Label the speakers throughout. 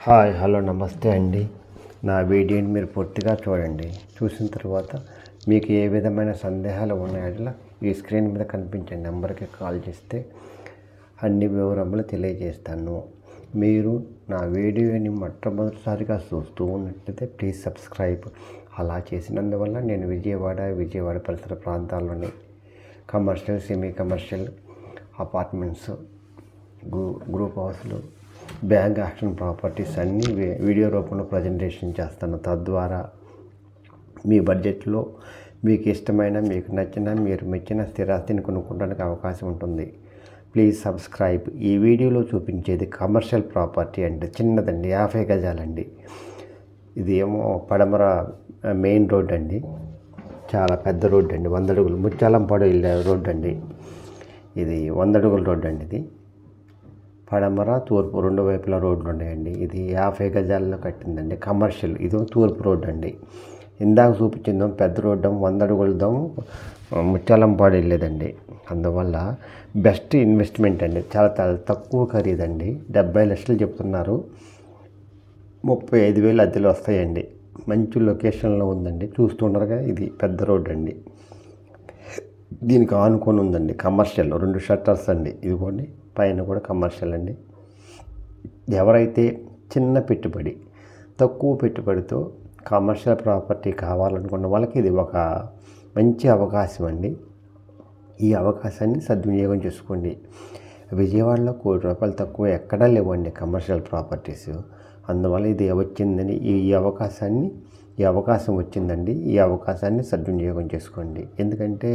Speaker 1: Hi hello నమస్తే అండి. నా వీడియోని మీరు పూర్తిగా చూడండి. చూసిన తర్వాత మీకు ఏ విధమైన సందేహాలు ఉన్నాయో ఈ స్క్రీన్ మీద కనిపించే నెంబర్కి కాల్ చేస్తే అన్ని వివరములు తెలియజేస్తాను. మీరు నా వీడియోని మొట్టమొదటిసారిగా చూస్తూ ఉన్నట్లయితే ప్లీజ్ సబ్స్క్రైబ్. అలా చేసినందువల్ల నేను విజయవాడ పరిసర ప్రాంతాల్లోని commercial, semi commercial apartments, group హౌస్లు, బ్యాంక్ యాక్షన్ ప్రాపర్టీస్ అన్నీ వీడియో రూపంలో ప్రజెంటేషన్ చేస్తాను. తద్వారా మీ బడ్జెట్లో మీకు ఇష్టమైన, మీకు నచ్చిన, మీరు మెచ్చిన స్థిరాస్తిని కొనుక్కోవడానికి అవకాశం ఉంటుంది. Please subscribe. ఈ వీడియోలో చూపించేది కమర్షియల్ ప్రాపర్టీ అండి. చిన్నదండి, 50 గజాలండి. ఇది ఏమో పడమర మెయిన్ రోడ్ అండి. చాలా పెద్ద రోడ్ అండి. 100 అడుగులు ముత్యాలంపాడు వెళ్ళే రోడ్ అండి. ఇది 100 అడుగుల రోడ్ అండి. ఇది పడమర, తూర్పు రెండు వైపులా రోడ్లు ఉన్నాయండి. ఇది 50 గజాల్లో కట్టిందండి. కమర్షియల్. ఇది తూర్పు రోడ్ అండి. ఇందాక చూపించిందాం పెద్ద రోడ్డం 100 అడుగులదాం ముత్యాలంపాడు వెళ్ళేదండి. అందువల్ల బెస్ట్ ఇన్వెస్ట్మెంట్ అండి. చాలా తక్కువ ఖరీదండి. 70 లక్షలు చెప్తున్నారు. 35,000 అద్దెలు వస్తాయండి. మంచి లొకేషన్లో ఉందండి. చూస్తుండగా ఇది పెద్ద రోడ్ అండి. దీనికి ఆనుకొని ఉందండి కమర్షియల్ 2 షట్టర్స్ అండి. ఇదిగోండి పైన కూడా కమర్షియల్ అండి. ఎవరైతే చిన్న పెట్టుబడి, తక్కువ పెట్టుబడితో కమర్షియల్ ప్రాపర్టీ కావాలనుకున్న వాళ్ళకి ఇది ఒక మంచి అవకాశం అండి. ఈ అవకాశాన్ని సద్వినియోగం చేసుకోండి. విజయవాడలో ₹1,00,00,000 తక్కువ ఎక్కడా లేవండి కమర్షియల్ ప్రాపర్టీస్. అందువల్ల ఇది వచ్చిందని ఈ అవకాశం వచ్చిందండి. ఈ అవకాశాన్ని సద్వినియోగం చేసుకోండి. ఎందుకంటే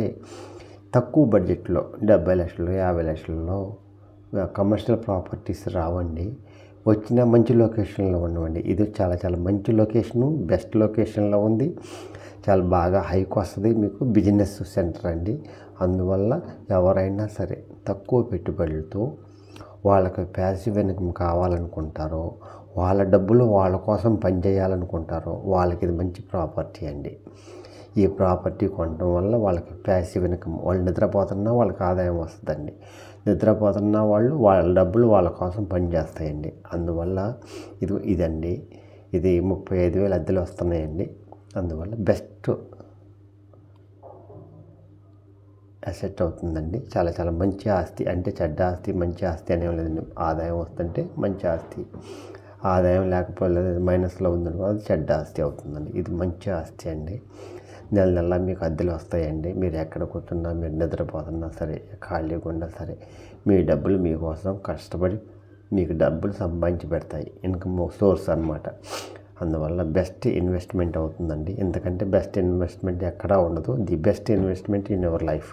Speaker 1: తక్కువ బడ్జెట్లో 70 లక్షలు, 50 లక్షల్లో కమర్షియల్ ప్రాపర్టీస్ రావండి. వచ్చిన మంచి లొకేషన్లో ఉండవండి. ఇది చాలా మంచి లొకేషను, బెస్ట్ లొకేషన్లో ఉంది. చాలా బాగా హైక్ వస్తుంది. మీకు బిజినెస్ సెంటర్ అండి. అందువల్ల ఎవరైనా సరే తక్కువ పెట్టుబడులతో వాళ్ళకి ప్యాసివ్ ఇన్కమ్ కావాలనుకుంటారో, వాళ్ళ డబ్బులు వాళ్ళ కోసం పనిచేయాలనుకుంటారో వాళ్ళకి ఇది మంచి ప్రాపర్టీ అండి. ఈ ప్రాపర్టీ కొనడం వల్ల వాళ్ళకి ప్యాసివ్ ఇన్కమ్, వాళ్ళు నిద్రపోతున్నా వాళ్ళకి ఆదాయం వస్తుందండి. నిద్రపోతున్న వాళ్ళు వాళ్ళ డబ్బులు వాళ్ళ కోసం పనిచేస్తాయండి. అందువల్ల ఇదండి. ఇది 35,000 అద్దెలు వస్తున్నాయండి. అందువల్ల బెస్ట్ అసెట్ అవుతుందండి. చాలా మంచి ఆస్తి. అంటే చెడ్డ ఆస్తి, మంచి ఆస్తి అనేవి లేదండి. ఆదాయం వస్తుంటే మంచి ఆస్తి, ఆదాయం లేకపోలేదు మైనస్లో ఉందని అది చెడ్డ ఆస్తి అవుతుందండి. ఇది మంచి ఆస్తి అండి. నెల మీకు అద్దెలు వస్తాయండి. మీరు ఎక్కడ కూర్చున్నా, మీరు నిద్రపోతున్నా సరే, ఖాళీగా ఉన్నా సరే, మీ డబ్బులు మీకోసం కష్టపడి మీకు డబ్బులు సంపాదించి పెడతాయి. ఇన్కమ్ సోర్స్ అన్నమాట. అందువల్ల బెస్ట్ ఇన్వెస్ట్మెంట్ అవుతుందండి. ఎందుకంటే బెస్ట్ ఇన్వెస్ట్మెంట్ ఎక్కడా ఉండదు. The best investment in your life.